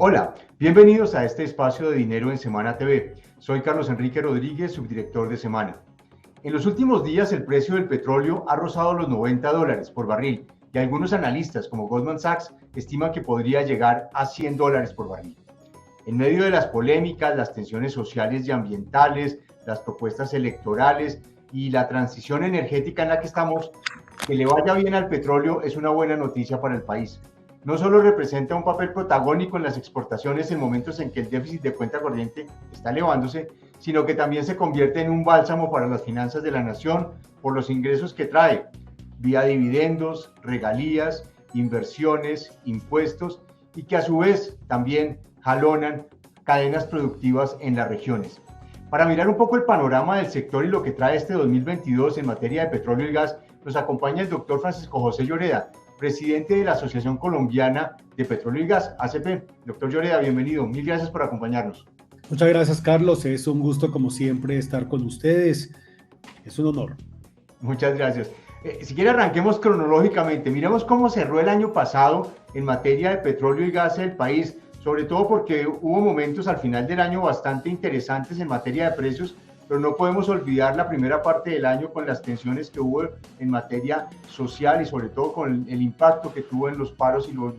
Hola, bienvenidos a este espacio de Dinero en Semana TV. Soy Carlos Enrique Rodríguez, subdirector de Semana. En los últimos días el precio del petróleo ha rozado los $90 por barril y algunos analistas como Goldman Sachs estiman que podría llegar a $100 por barril. En medio de las polémicas, las tensiones sociales y ambientales, las propuestas electorales y la transición energética en la que estamos, que le vaya bien al petróleo es una buena noticia para el país. No solo representa un papel protagónico en las exportaciones en momentos en que el déficit de cuenta corriente está elevándose, sino que también se convierte en un bálsamo para las finanzas de la nación por los ingresos que trae, vía dividendos, regalías, inversiones, impuestos, y que a su vez también jalonan cadenas productivas en las regiones. Para mirar un poco el panorama del sector y lo que trae este 2022 en materia de petróleo y gas, nos acompaña el doctor Francisco José Lloreda, presidente de la Asociación Colombiana de Petróleo y Gas, ACP. Doctor Lloreda, bienvenido. Mil gracias por acompañarnos. Muchas gracias, Carlos. Es un gusto, como siempre, estar con ustedes. Es un honor. Muchas gracias. Si quiere, arranquemos cronológicamente. Miremos cómo cerró el año pasado en materia de petróleo y gas del país, sobre todo porque hubo momentos al final del año bastante interesantes en materia de precios, pero no podemos olvidar la primera parte del año con las tensiones que hubo en materia social y sobre todo con el impacto que tuvo en los paros y los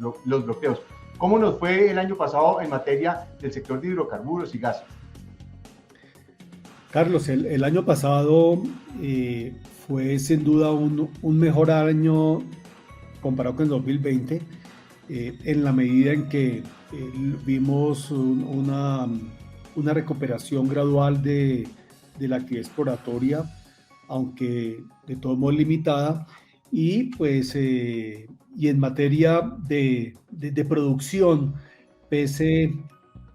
bloqueos. ¿Cómo nos fue el año pasado en materia del sector de hidrocarburos y gas? Carlos, el año pasado fue sin duda un mejor año comparado con el 2020, en la medida en que vimos una recuperación gradual de la actividad exploratoria, aunque de todo modo limitada, y pues y en materia de producción, pese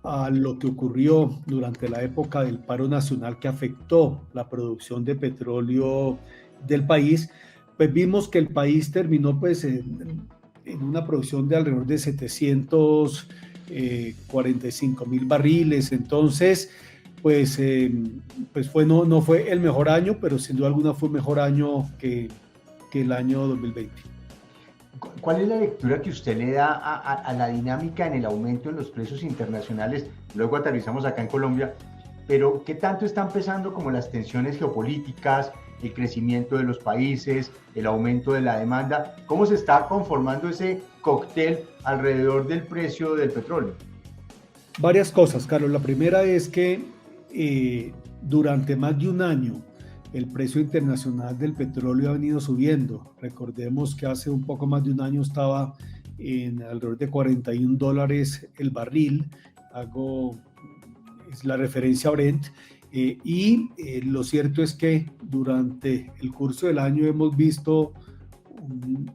a lo que ocurrió durante la época del paro nacional que afectó la producción de petróleo del país, pues vimos que el país terminó pues en una producción de alrededor de 745,000 barriles. Entonces, pues no fue el mejor año, pero sin duda alguna fue un mejor año que el año 2020. ¿Cuál es la lectura que usted le da a la dinámica en el aumento en los precios internacionales? Luego aterrizamos acá en Colombia, pero ¿qué tanto están pesando como las tensiones geopolíticas, el crecimiento de los países, el aumento de la demanda? ¿Cómo se está conformando ese cóctel alrededor del precio del petróleo? Varias cosas, Carlos. La primera es que durante más de un año el precio internacional del petróleo ha venido subiendo. Recordemos que hace un poco más de un año estaba en alrededor de $41 el barril. Es la referencia Brent. Lo cierto es que durante el curso del año hemos visto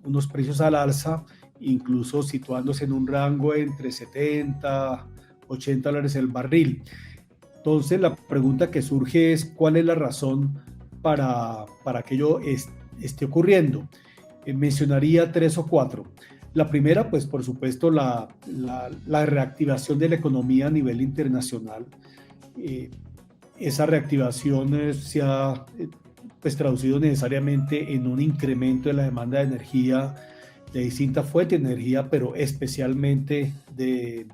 unos precios al alza, incluso situándose en un rango entre 70, $80 el barril. Entonces la pregunta que surge es ¿cuál es la razón para que ello esté ocurriendo? Mencionaría 3 o 4. La primera, pues por supuesto, la reactivación de la economía a nivel internacional. Esa reactivación se ha pues traducido necesariamente en un incremento de la demanda de energía, de distintas fuentes de energía, pero especialmente del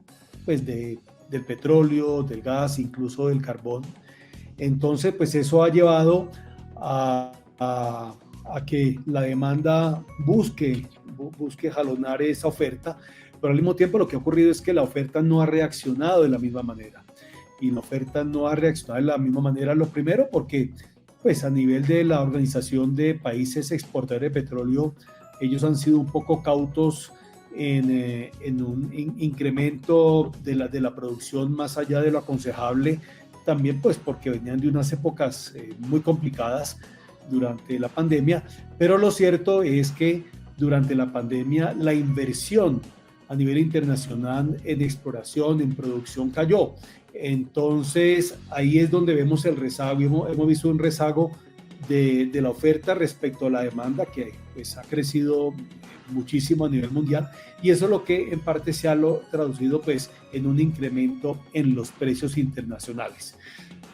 petróleo, del gas, incluso del carbón. Entonces, pues eso ha llevado a que la demanda busque jalonar esa oferta, pero al mismo tiempo lo que ha ocurrido es que la oferta no ha reaccionado de la misma manera. Y la oferta no ha reaccionado de la misma manera, lo primero porque pues a nivel de la Organización de Países Exportadores de Petróleo, ellos han sido un poco cautos en un incremento de la producción más allá de lo aconsejable, también pues porque venían de unas épocas muy complicadas durante la pandemia, pero lo cierto es que durante la pandemia la inversión a nivel internacional en exploración, en producción cayó. Entonces ahí es donde vemos el rezago, hemos visto un rezago de la oferta respecto a la demanda que pues ha crecido muchísimo a nivel mundial, y eso es lo que en parte se ha traducido pues en un incremento en los precios internacionales.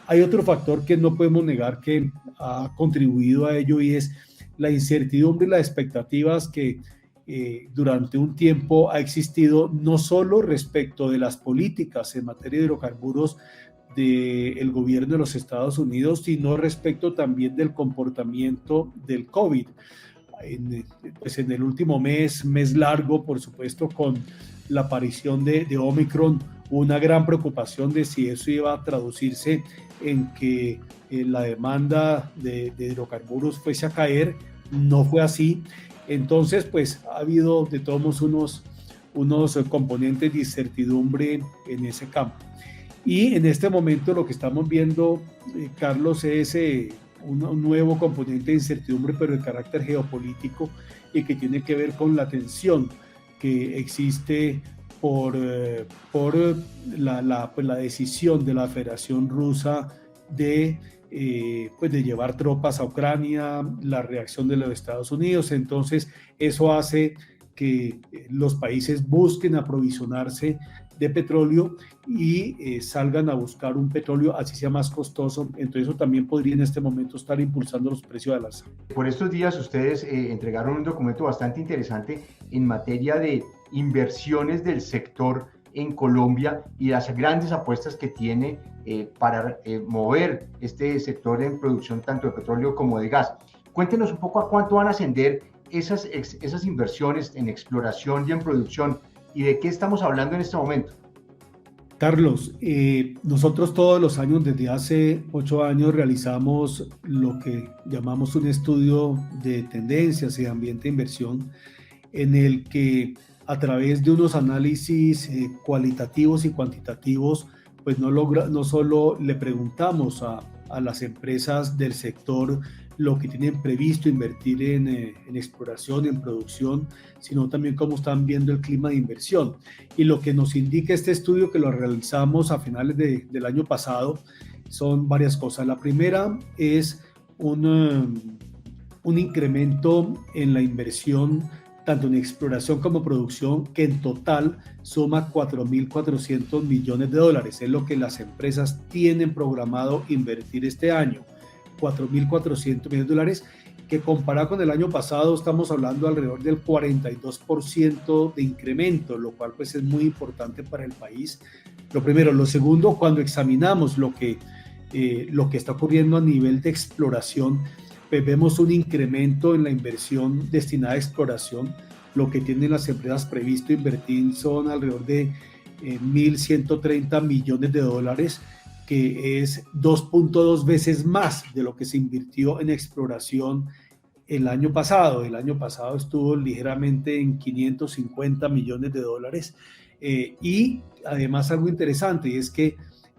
Hay otro factor que no podemos negar que ha contribuido a ello, y es la incertidumbre y las expectativas que durante un tiempo ha existido no solo respecto de las políticas en materia de hidrocarburos del gobierno de los Estados Unidos, sino respecto también del comportamiento del COVID. Pues en el último mes largo, por supuesto, con la aparición de Omicron, hubo una gran preocupación de si eso iba a traducirse en que la demanda de hidrocarburos fuese a caer. No fue así. Entonces, pues ha habido de todos modos unos componentes de incertidumbre en ese campo. Y en este momento lo que estamos viendo, Carlos, es un nuevo componente de incertidumbre, pero de carácter geopolítico, y que tiene que ver con la tensión que existe por la decisión de la Federación Rusa de llevar tropas a Ucrania, la reacción de los Estados Unidos. Entonces eso hace que los países busquen aprovisionarse de petróleo y salgan a buscar un petróleo así sea más costoso. Entonces eso también podría en este momento estar impulsando los precios al alza. Por estos días ustedes entregaron un documento bastante interesante en materia de inversiones del sector en Colombia y las grandes apuestas que tiene para mover este sector en producción tanto de petróleo como de gas. Cuéntenos un poco a cuánto van a ascender esas inversiones en exploración y en producción, y de qué estamos hablando en este momento. Carlos, nosotros todos los años, desde hace 8 años, realizamos lo que llamamos un estudio de tendencias y ambiente de inversión, en el que a través de unos análisis cualitativos y cuantitativos, pues no solo le preguntamos a las empresas del sector lo que tienen previsto invertir en exploración, en producción, sino también cómo están viendo el clima de inversión. Y lo que nos indica este estudio, que lo realizamos a finales del año pasado, son varias cosas. La primera es un incremento en la inversión, tanto en exploración como producción, que en total suma 4.400 millones de dólares. Es lo que las empresas tienen programado invertir este año. 4.400 millones de dólares, que comparado con el año pasado estamos hablando alrededor del 42% de incremento, lo cual pues es muy importante para el país. Lo primero. Lo segundo, cuando examinamos lo que está ocurriendo a nivel de exploración, pues vemos un incremento en la inversión destinada a exploración. Lo que tienen las empresas previsto invertir son alrededor de 1.130 millones de dólares, que es 2.2 veces más de lo que se invirtió en exploración el año pasado. El año pasado estuvo ligeramente en 550 millones de dólares. Y además algo interesante, y es que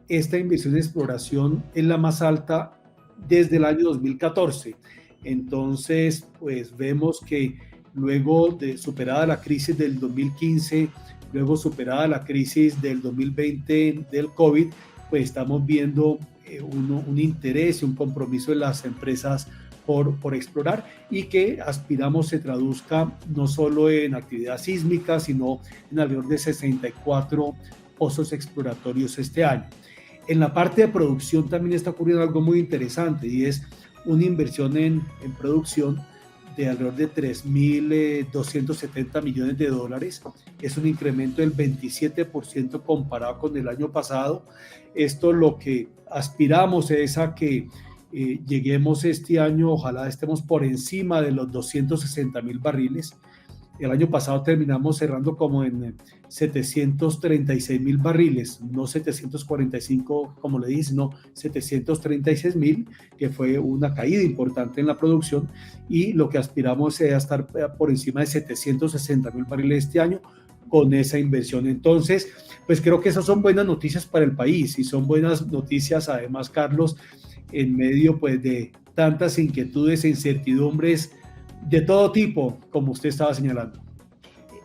esta inversión en exploración es la más alta desde el año 2014. Entonces, pues vemos que luego de superada la crisis del 2015, luego superada la crisis del 2020 del COVID, pues estamos viendo un interés y un compromiso de las empresas por explorar, y que aspiramos se traduzca no solo en actividad sísmica, sino en alrededor de 64 pozos exploratorios este año. En la parte de producción también está ocurriendo algo muy interesante, y es una inversión en producción de alrededor de 3.270 millones de dólares. Es un incremento del 27% comparado con el año pasado. Esto lo que aspiramos es a que lleguemos este año, ojalá estemos por encima de los 260.000 barriles. El año pasado terminamos cerrando como en 736.000 barriles, no 745 como le dije, sino 736.000, que fue una caída importante en la producción, y lo que aspiramos es a estar por encima de 760.000 barriles este año con esa inversión. Entonces, pues creo que esas son buenas noticias para el país, y son buenas noticias además, Carlos, en medio pues de tantas inquietudes e incertidumbres de todo tipo, como usted estaba señalando.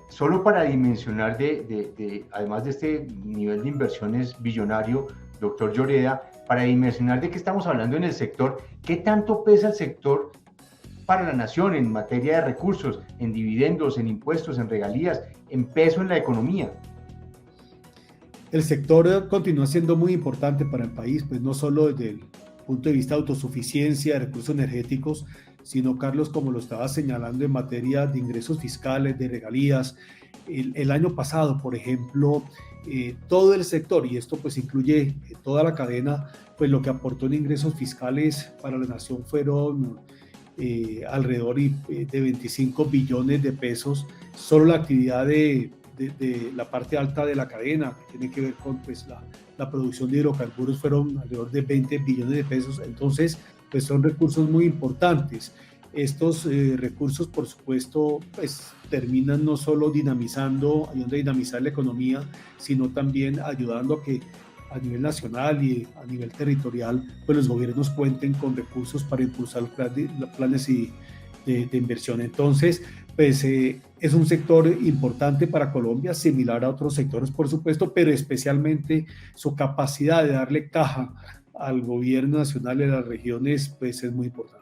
Solo para dimensionar, además de este nivel de inversiones billonario, doctor Lloreda, para dimensionar de qué estamos hablando en el sector, ¿qué tanto pesa el sector para la nación en materia de recursos, en dividendos, en impuestos, en regalías, en peso en la economía? El sector continúa siendo muy importante para el país, pues no solo desde el punto de vista de autosuficiencia, de recursos energéticos, sino, Carlos, como lo estaba señalando, en materia de ingresos fiscales, de regalías. El año pasado, por ejemplo, todo el sector, y esto pues incluye toda la cadena, pues lo que aportó en ingresos fiscales para la nación fueron alrededor de 25 billones de pesos. Solo la actividad de la parte alta de la cadena, que tiene que ver con pues, la producción de hidrocarburos, fueron alrededor de 20 billones de pesos. Entonces, pues son recursos muy importantes. Estos recursos, por supuesto, pues terminan no solo ayudando a dinamizar la economía, sino también ayudando a que a nivel nacional y a nivel territorial, pues los gobiernos cuenten con recursos para impulsar los planes de inversión. Entonces, pues es un sector importante para Colombia, similar a otros sectores, por supuesto, pero especialmente su capacidad de darle caja al gobierno nacional de las regiones, pues es muy importante.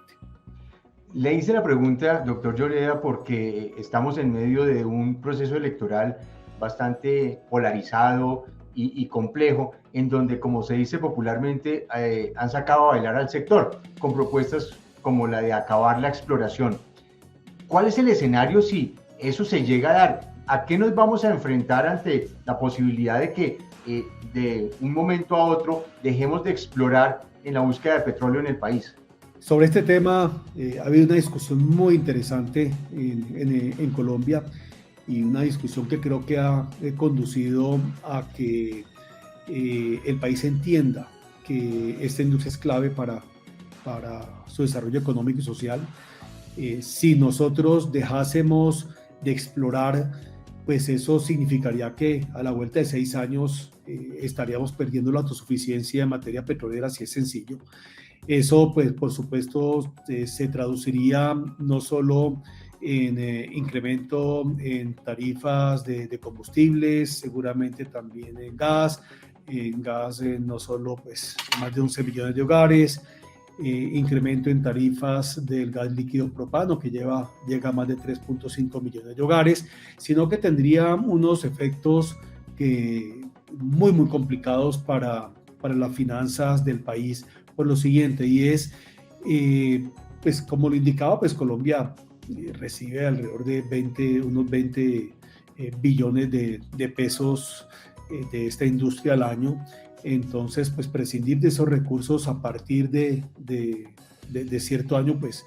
Le hice la pregunta, doctor Lloreda, porque estamos en medio de un proceso electoral bastante polarizado y complejo, en donde, como se dice popularmente, han sacado a bailar al sector con propuestas como la de acabar la exploración. ¿Cuál es el escenario si eso se llega a dar? ¿A qué nos vamos a enfrentar ante la posibilidad de que de un momento a otro dejemos de explorar en la búsqueda de petróleo en el país? Sobre este tema ha habido una discusión muy interesante en Colombia, y una discusión que creo que ha conducido a que el país entienda que esta industria es clave para su desarrollo económico y social. Si nosotros dejásemos de explorar, pues eso significaría que a la vuelta de 6 años estaríamos perdiendo la autosuficiencia en materia petrolera, si es sencillo. Eso, pues, por supuesto, se traduciría no solo en incremento en tarifas de combustibles, seguramente también en gas, no solo pues más de 11 millones de hogares, incremento en tarifas del gas líquido propano, que llega a más de 3.5 millones de hogares, sino que tendría unos efectos muy, muy complicados para las finanzas del país, por lo siguiente, y es, pues como lo indicaba, pues Colombia recibe alrededor de unos 20 billones de pesos de esta industria al año. Entonces, pues prescindir de esos recursos a partir de cierto año, pues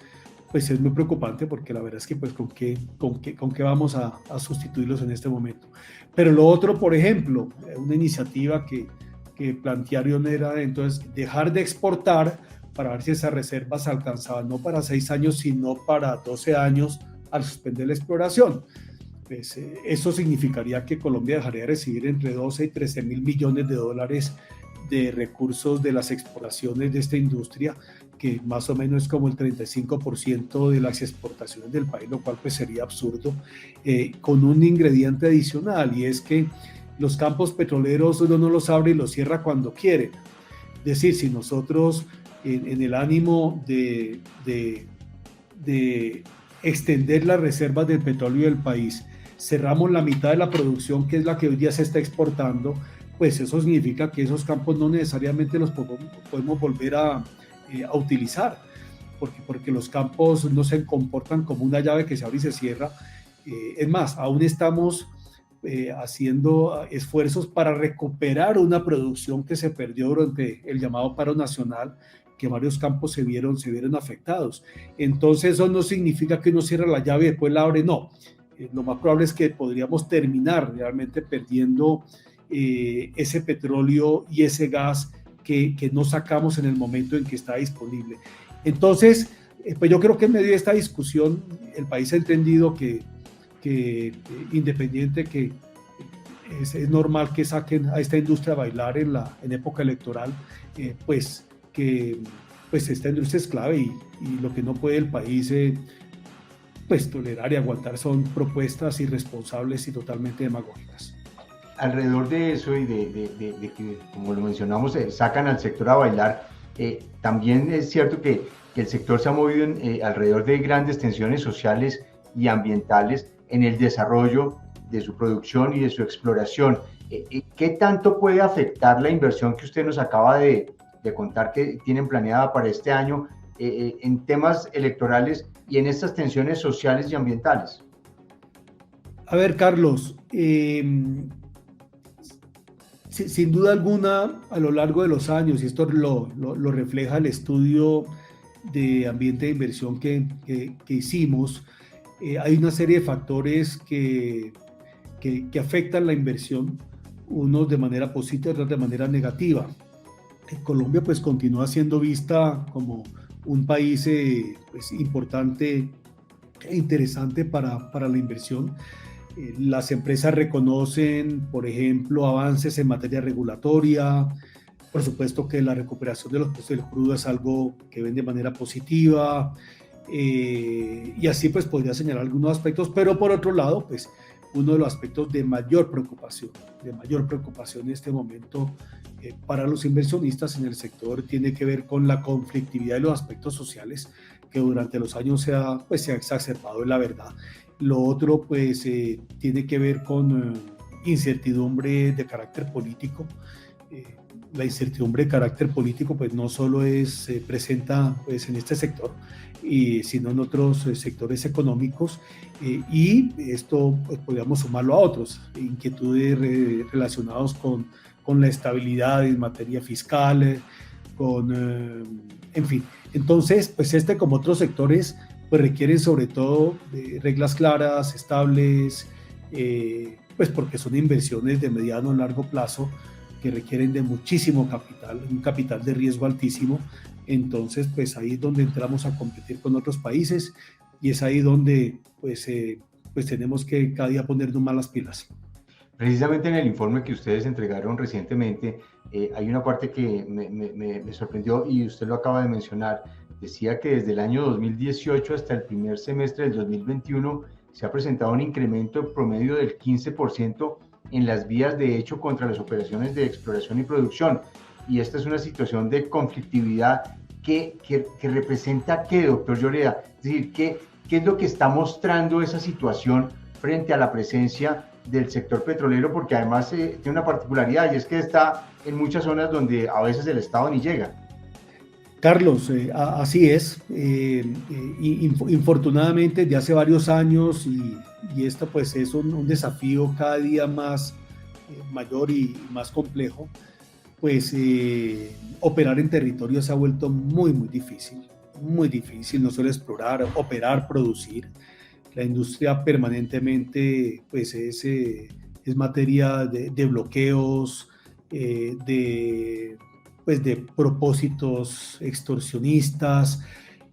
es muy preocupante, porque la verdad es que pues con qué vamos a sustituirlos en este momento. Pero lo otro, por ejemplo, una iniciativa que plantearon era entonces dejar de exportar para ver si esas reservas alcanzaban no para 6 años, sino para 12 años al suspender la exploración. Pues, eso significaría que Colombia dejaría de recibir entre 12 y 13 mil millones de dólares de recursos de las exploraciones de esta industria, que más o menos es como el 35% de las exportaciones del país, lo cual pues sería absurdo, con un ingrediente adicional, y es que los campos petroleros uno no los abre y los cierra cuando quiere. Es decir, si nosotros en el ánimo de extender las reservas del petróleo del país cerramos la mitad de la producción, que es la que hoy día se está exportando, pues eso significa que esos campos no necesariamente los podemos volver a utilizar, porque los campos no se comportan como una llave que se abre y se cierra. Es más, aún estamos haciendo esfuerzos para recuperar una producción que se perdió durante el llamado paro nacional, que varios campos se vieron afectados. Entonces eso no significa que uno cierra la llave y después la abre, no. Lo más probable es que podríamos terminar realmente perdiendo ese petróleo y ese gas que no sacamos en el momento en que está disponible. Entonces, pues yo creo que en medio de esta discusión el país ha entendido que independiente que es normal que saquen a esta industria a bailar en época electoral, pues esta industria es clave, y lo que no puede el país pues tolerar y aguantar son propuestas irresponsables y totalmente demagógicas. Alrededor de eso y de que, como lo mencionamos, sacan al sector a bailar, también es cierto que el sector se ha movido alrededor de grandes tensiones sociales y ambientales en el desarrollo de su producción y de su exploración. ¿Qué tanto puede afectar la inversión que usted nos acaba de contar que tienen planeada para este año en temas electorales y en estas tensiones sociales y ambientales? A ver, Carlos, sin duda alguna, a lo largo de los años, y esto lo refleja el estudio de ambiente de inversión que hicimos, hay una serie de factores que afectan la inversión, unos de manera positiva, otros de manera negativa. Colombia pues continúa siendo vista como un país pues, importante e interesante para la inversión. Las empresas reconocen, por ejemplo, avances en materia regulatoria. Por supuesto que la recuperación de los precios del crudo es algo que ven de manera positiva, y así pues podría señalar algunos aspectos, pero por otro lado, pues uno de los aspectos de mayor preocupación en este momento para los inversionistas en el sector tiene que ver con la conflictividad de los aspectos sociales que durante los años se ha exacerbado, es la verdad. Lo otro pues tiene que ver con incertidumbre de carácter político. La incertidumbre de carácter político pues no solo se presenta pues, en este sector, sino en otros sectores económicos, y esto pues, podríamos sumarlo a otros, inquietudes relacionadas con la estabilidad en materia fiscal, en fin. Entonces, pues como otros sectores, pues requieren sobre todo reglas claras, estables, pues porque son inversiones de mediano a largo plazo que requieren de muchísimo capital, un capital de riesgo altísimo. Entonces, pues ahí es donde entramos a competir con otros países y es ahí donde pues tenemos que cada día ponernos más las pilas. Precisamente en el informe que ustedes entregaron recientemente, hay una parte que me sorprendió y usted lo acaba de mencionar. Decía que desde el año 2018 hasta el primer semestre del 2021 se ha presentado un incremento en promedio del 15% en las vías de hecho contra las operaciones de exploración y producción. Y esta es una situación de conflictividad que representa ¿qué, doctor Lloreda? Es decir, ¿qué es lo que está mostrando esa situación frente a la presencia del sector petrolero? Porque además tiene una particularidad y es que está en muchas zonas donde a veces el Estado ni llega. Carlos, así es. Infortunadamente, de hace varios años, y esto pues es un desafío cada día más mayor y más complejo, pues operar en territorio se ha vuelto muy difícil, no solo explorar, operar, producir. La industria permanentemente pues es materia de bloqueos, de propósitos extorsionistas,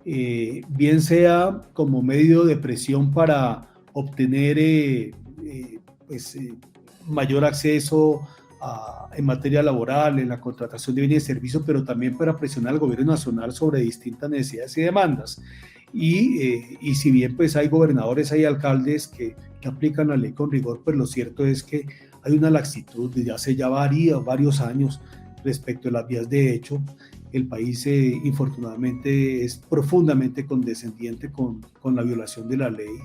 bien sea como medio de presión para obtener mayor acceso en materia laboral, en la contratación de bienes y servicios, pero también para presionar al gobierno nacional sobre distintas necesidades y demandas. Y si bien pues hay gobernadores, hay alcaldes que aplican la ley con rigor, pues lo cierto es que hay una laxitud desde hace ya varios años respecto a las vías de hecho. El país infortunadamente es profundamente condescendiente con la violación de la ley,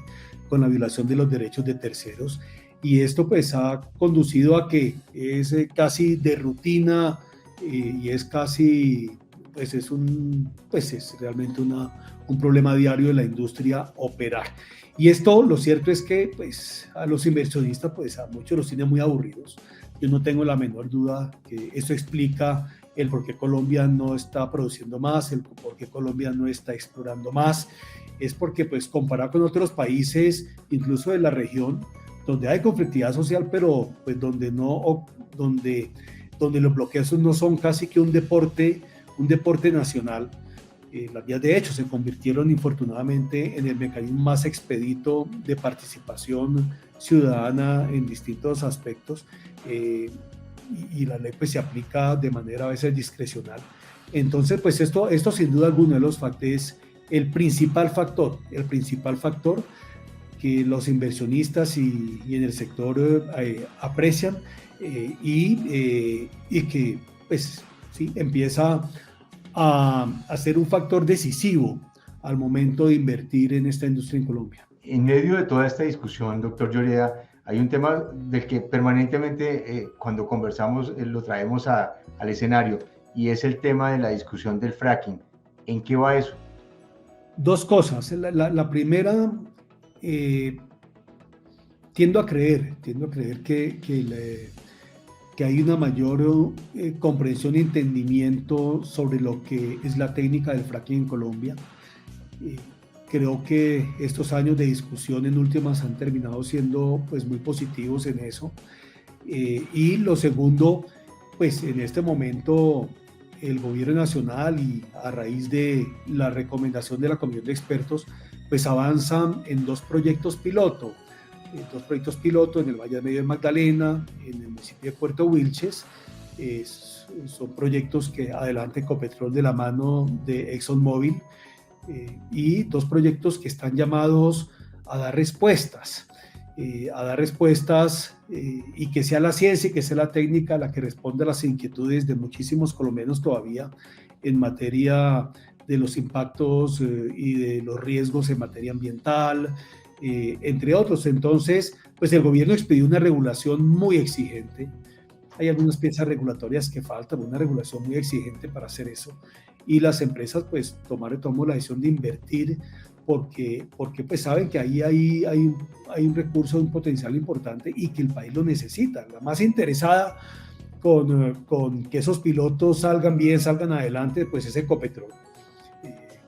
con la violación de los derechos de terceros, y esto pues ha conducido a que es casi de rutina, y es casi pues es realmente un problema diario de la industria operar. Y esto, lo cierto es que pues a los inversionistas pues a muchos los tiene muy aburridos. Yo no tengo la menor duda que eso explica el por qué Colombia no está produciendo más, el por qué Colombia no está explorando más. Es porque pues comparado con otros países, incluso de la región, donde hay conflictividad social, pero pues donde los bloqueos no son casi que un deporte nacional. Las vías de hecho se convirtieron infortunadamente en el mecanismo más expedito de participación ciudadana en distintos aspectos, y la ley pues se aplica de manera a veces discrecional. Entonces pues esto sin duda alguna de los factores, el principal factor que los inversionistas y en el sector aprecian, y que pues sí empieza a ser un factor decisivo al momento de invertir en esta industria en Colombia. En medio de toda esta discusión, doctor Lloreda, hay un tema del que permanentemente cuando conversamos lo traemos al escenario, y es el tema de la discusión del fracking. ¿En qué va eso? Dos cosas. La primera, tiendo a creer que hay una mayor comprensión y entendimiento sobre lo que es la técnica del fracking en Colombia. Creo que estos años de discusión en últimas han terminado siendo pues muy positivos en eso. Y lo segundo, pues en este momento el gobierno nacional y a raíz de la recomendación de la comisión de expertos, pues avanzan en dos proyectos piloto en el Valle del Medio de Magdalena, en el municipio de Puerto Wilches. Son proyectos que adelanta Ecopetrol de la mano de ExxonMobil, y dos proyectos que están llamados a dar respuestas, y que sea la ciencia y que sea la técnica la que responda a las inquietudes de muchísimos colombianos todavía en materia de los impactos y de los riesgos en materia ambiental, entre otros. Entonces, pues el gobierno expidió una regulación muy exigente. Hay algunas piezas regulatorias que faltan, una regulación muy exigente para hacer eso, y las empresas pues tomaron la decisión de invertir porque pues saben que ahí hay un recurso, un potencial importante y que el país lo necesita. La más interesada con que esos pilotos salgan bien, salgan adelante, pues es Ecopetrol,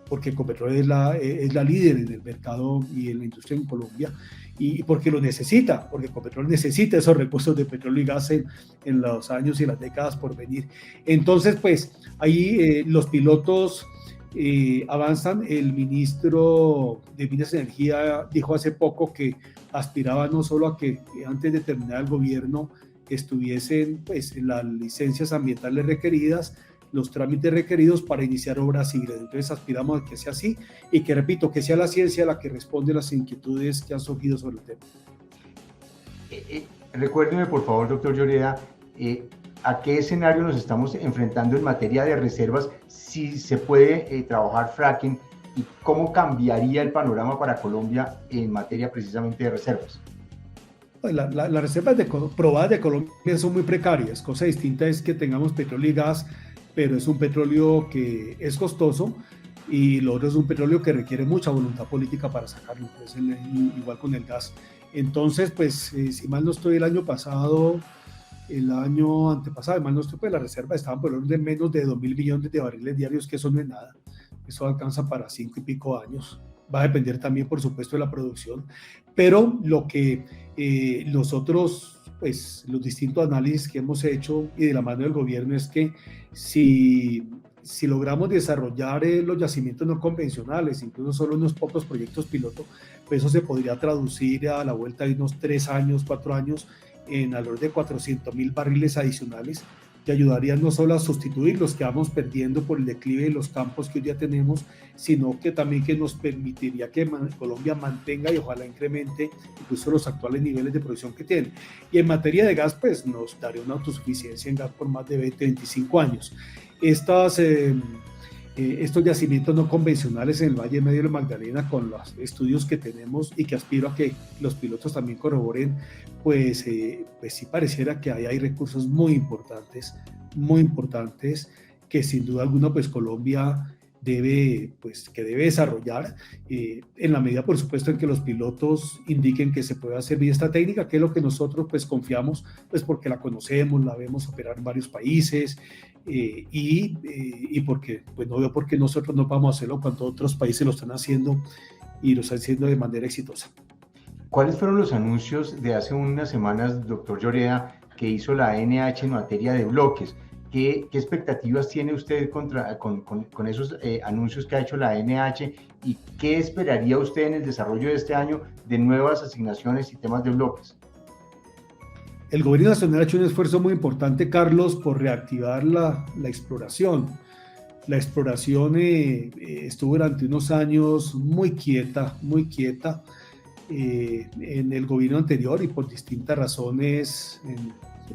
porque Ecopetrol es la líder en el mercado y en la industria en Colombia, y porque lo necesita, porque Ecopetrol necesita esos recursos de petróleo y gas en los años y las décadas por venir. Entonces, pues ahí los pilotos avanzan. El ministro de Minas y Energía dijo hace poco que aspiraba no solo a que antes de terminar el gobierno estuviesen pues las licencias ambientales requeridas, los trámites requeridos para iniciar obras civiles. Entonces aspiramos a que sea así y que, repito, que sea la ciencia la que responde a las inquietudes que han surgido sobre el tema. Recuérdeme, por favor, doctor Lloreda, ¿a qué escenario nos estamos enfrentando en materia de reservas? Si se puede trabajar fracking, y cómo cambiaría el panorama para Colombia en materia precisamente de reservas. Las reservas probadas de Colombia son muy precarias. Cosa distinta es que tengamos petróleo y gas, pero es un petróleo que es costoso, y lo otro es un petróleo que requiere mucha voluntad política para sacarlo, pues igual con el gas. Entonces, pues, si mal no estoy, el año antepasado, mal no estoy, pues las reservas estaban por el orden de menos de 2.000 millones de barriles diarios, que eso no es nada. Eso alcanza para 5 y pico años. Va a depender también, por supuesto, de la producción, pero lo que nosotros, pues los distintos análisis que hemos hecho y de la mano del gobierno es que si logramos desarrollar los yacimientos no convencionales, incluso solo unos pocos proyectos piloto, pues eso se podría traducir a la vuelta de unos 3 años, 4 años, en alrededor de 400.000 barriles adicionales, que ayudarían no solo a sustituir los que vamos perdiendo por el declive de los campos que hoy ya tenemos, sino que también que nos permitiría que Colombia mantenga y ojalá incremente incluso los actuales niveles de producción que tiene. Y en materia de gas, pues nos daría una autosuficiencia en gas por más de 20, 25 años. Estos yacimientos no convencionales en el Valle Medio de Magdalena, con los estudios que tenemos y que aspiro a que los pilotos también corroboren, pues sí pareciera que ahí hay recursos muy importantes, que sin duda alguna pues Colombia debe desarrollar, en la medida, por supuesto, en que los pilotos indiquen que se puede hacer bien esta técnica, que es lo que nosotros pues confiamos, pues porque la conocemos, la vemos operar en varios países, y porque pues no veo por qué nosotros no vamos a hacerlo cuando otros países lo están haciendo y lo están haciendo de manera exitosa. ¿Cuáles fueron los anuncios de hace unas semanas, doctor Lloreda, que hizo la ANH en materia de bloques? ¿Qué expectativas tiene usted con esos anuncios que ha hecho la ANH, y qué esperaría usted en el desarrollo de este año de nuevas asignaciones y temas de bloques? El gobierno nacional ha hecho un esfuerzo muy importante, Carlos, por reactivar la exploración. La exploración estuvo durante unos años muy quieta en el gobierno anterior, y por distintas razones,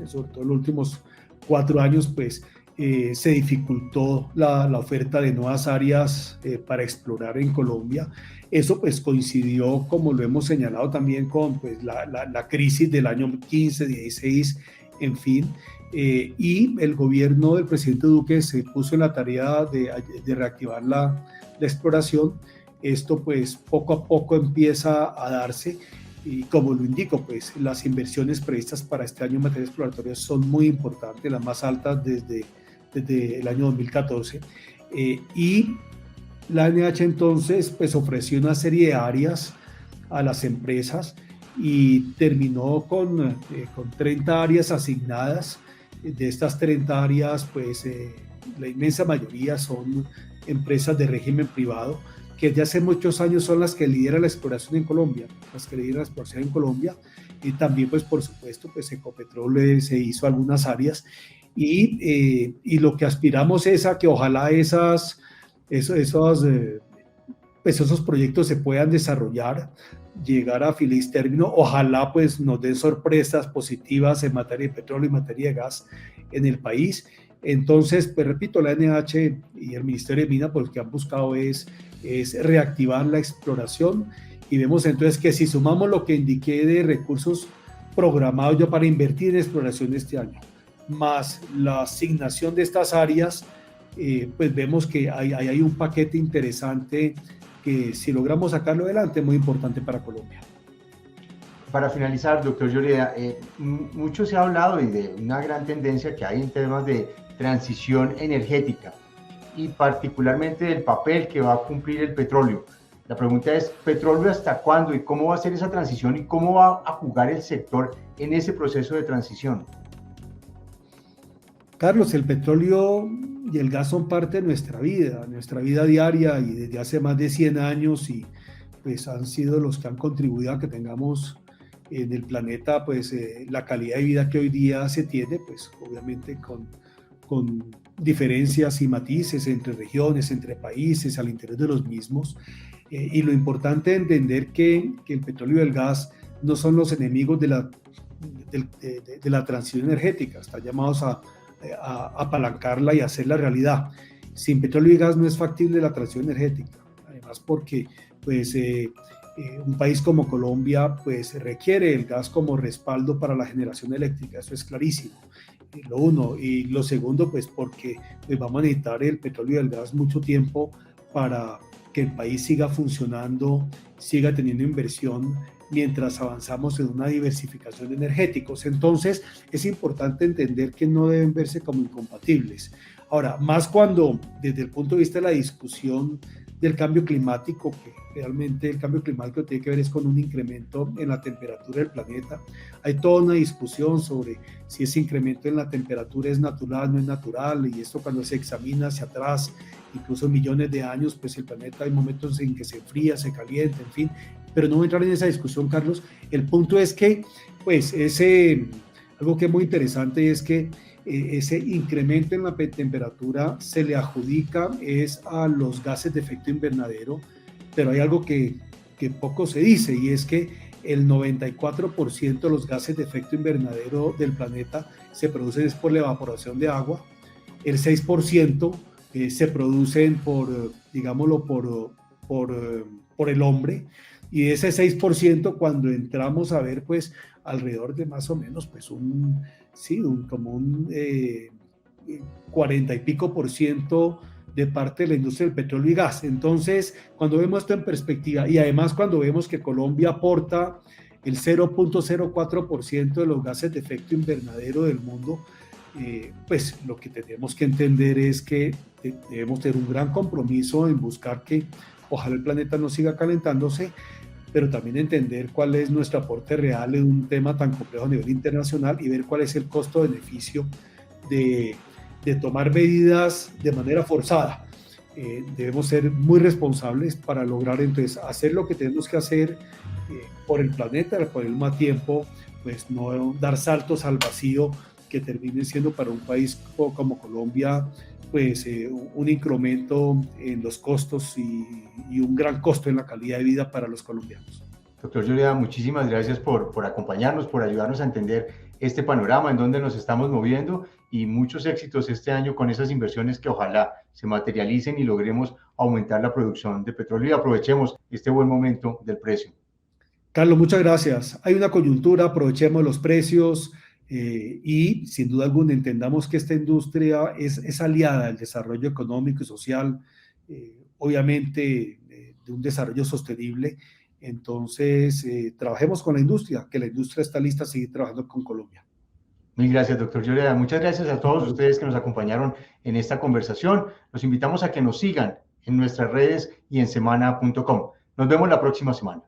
sobre todo en los últimos 4 años, pues se dificultó la oferta de nuevas áreas para explorar en Colombia. Eso pues coincidió, como lo hemos señalado también, con pues, la crisis del año 15, 16 en fin. Y el gobierno del presidente Duque se puso en la tarea de reactivar la exploración. Esto pues poco a poco empieza a darse y como lo indico, pues las inversiones previstas para este año en materia exploratoria son muy importantes, las más altas desde el año 2014. Y la ANH entonces pues ofreció una serie de áreas a las empresas y terminó con 30 áreas asignadas. De estas 30 áreas, pues la inmensa mayoría son empresas de régimen privado, que desde hace muchos años son las que lideran la exploración en Colombia, y también, pues por supuesto, pues Ecopetrol se hizo algunas áreas, y lo que aspiramos es a que ojalá esos proyectos se puedan desarrollar, llegar a feliz término, ojalá pues nos den sorpresas positivas en materia de petróleo y materia de gas en el país. Entonces, pues repito, la ANH y el Ministerio de Minas pues lo que han buscado es reactivar la exploración, y vemos entonces que si sumamos lo que indiqué de recursos programados ya para invertir en exploración este año, más la asignación de estas áreas, pues vemos que hay un paquete interesante que si logramos sacarlo adelante es muy importante para Colombia. Para finalizar, doctor Lloreda, mucho se ha hablado y de una gran tendencia que hay en temas de transición energética y particularmente del papel que va a cumplir el petróleo. La pregunta es, ¿petróleo hasta cuándo y cómo va a ser esa transición y cómo va a jugar el sector en ese proceso de transición? Carlos, el petróleo y el gas son parte de nuestra vida diaria, y desde hace más de 100 años, y pues han sido los que han contribuido a que tengamos en el planeta pues la calidad de vida que hoy día se tiene, pues obviamente con diferencias y matices entre regiones, entre países, al interior de los mismos. Y lo importante es entender que el petróleo y el gas no son los enemigos de la transición energética, están llamados a apalancarla y hacerla realidad. Sin petróleo y gas no es factible la transición energética, además porque pues, un país como Colombia pues, requiere el gas como respaldo para la generación eléctrica, eso es clarísimo. Lo uno, y lo segundo pues porque pues, vamos a necesitar el petróleo y el gas mucho tiempo para que el país siga funcionando, siga teniendo inversión, mientras avanzamos en una diversificación de energéticos. Entonces, es importante entender que no deben verse como incompatibles. Ahora, más cuando, desde el punto de vista de la discusión del cambio climático, que realmente el cambio climático tiene que ver es con un incremento en la temperatura del planeta, hay toda una discusión sobre si ese incremento en la temperatura es natural, no es natural, y esto cuando se examina hacia atrás, incluso millones de años, pues el planeta hay momentos en que se enfría, se calienta, en fin, pero no voy a entrar en esa discusión, Carlos. El punto es que, pues, algo que es muy interesante es que ese incremento en la temperatura se le adjudica es a los gases de efecto invernadero, pero hay algo que poco se dice, y es que el 94% de los gases de efecto invernadero del planeta se producen es por la evaporación de agua, el 6% se producen por, digámoslo, por el hombre, y de ese 6% cuando entramos a ver pues alrededor de más o menos pues un 40 y pico % de parte de la industria del petróleo y gas. Entonces, cuando vemos esto en perspectiva, y además cuando vemos que Colombia aporta el 0.04% de los gases de efecto invernadero del mundo, pues lo que tenemos que entender es que debemos tener un gran compromiso en buscar que ojalá el planeta no siga calentándose, pero también entender cuál es nuestro aporte real en un tema tan complejo a nivel internacional y ver cuál es el costo-beneficio de tomar medidas de manera forzada. Debemos ser muy responsables para lograr entonces hacer lo que tenemos que hacer por el planeta, por el mismo tiempo, pues no dar saltos al vacío que terminen siendo para un país como Colombia pues un incremento en los costos y un gran costo en la calidad de vida para los colombianos. Doctor Lloreda, muchísimas gracias por acompañarnos, por ayudarnos a entender este panorama en donde nos estamos moviendo, y muchos éxitos este año con esas inversiones que ojalá se materialicen y logremos aumentar la producción de petróleo y aprovechemos este buen momento del precio. Carlos, muchas gracias. Hay una coyuntura, aprovechemos los precios, y sin duda alguna entendamos que esta industria es aliada al desarrollo económico y social, obviamente de un desarrollo sostenible. Entonces, trabajemos con la industria, que la industria está lista a seguir trabajando con Colombia. Mil gracias, doctor Lloreda. Muchas gracias a todos ustedes que nos acompañaron en esta conversación. Los invitamos a que nos sigan en nuestras redes y en semana.com. Nos vemos la próxima semana.